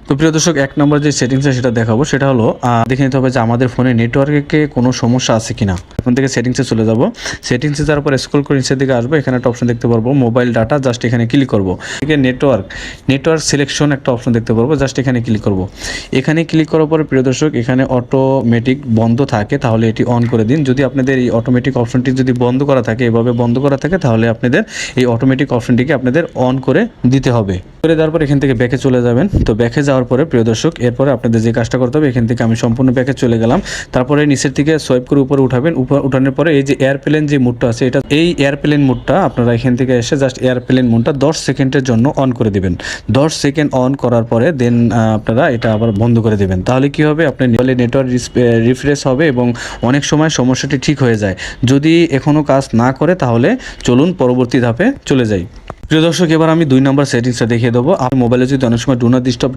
তো প্রিয় দর্শক, এক নম্বর যে সেটিংস সেটা দেখাবো, সেটা হলো দেখে নিতে হবে যে আমাদের ফোনে নেটওয়ার্কে কোনো সমস্যা আছে কিনা। এখন থেকে সেটিংসে চলে যাব। সেটিংসে যাওয়ার পর স্ক্রল করে নিচের দিকে আসবো, এখানে একটা অপশন দেখতে পারবো মোবাইল ডাটা, জাস্ট এখানে ক্লিক করবো। এদিকে নেটওয়ার্ক সিলেকশন একটা অপশন দেখতে পারবো, জাস্ট এখানে ক্লিক করবো। এখানে ক্লিক করার পরে প্রিয় দর্শক, এখানে অটোমেটিক বন্ধ থাকে তাহলে এটি অন করে দিন। যদি আপনাদের এই অটোমেটিক অপশনটি যদি বন্ধ করা থাকে, এভাবে বন্ধ করা থাকে, তাহলে আপনাদের এই অটোমেটিক অপশনটিকে আপনাদের অন করে দিতে হবে। করে দেওয়ার পর এখান থেকে ব্যাকে চলে যাবেন। তো ব্যাকে যাওয়ার পরে প্রিয় দর্শক, এরপরে আপনাদের যে কাজটা করতে হবে, এখান থেকে আমি সম্পূর্ণ ব্যাকে চলে গেলাম। তারপরে নিচের থেকে সোয়াইপ করে উপরে উঠাবেন। উঠানোর পরে এই যে এয়ারপ্লেন যে মোডটা আছে, এই এয়ারপ্লেন মোডটা আপনারা এখান থেকে এসে জাস্ট এয়ারপ্লেন মোডটা 10 সেকেন্ডের জন্য অন করে দিবেন। 10 সেকেন্ড অন করার পরে দেন আপনারা এটা আবার বন্ধ করে দেবেন। তাহলে কি হবে, আপনার নেটওয়ার্ক রিফ্রেশ হবে এবং অনেক সময় সমস্যাটি ঠিক হয়ে যায়। যদি এখনও কাজ না করে তাহলে চলুন পরবর্তী ধাপে চলে যাই। প্রিয় দর্শক, এবার আমি 2 নম্বর সেটিংসটা দেখিয়ে দেবো। আমার মোবাইলে যদি অনেক সময় ডু নট ডিস্টার্ব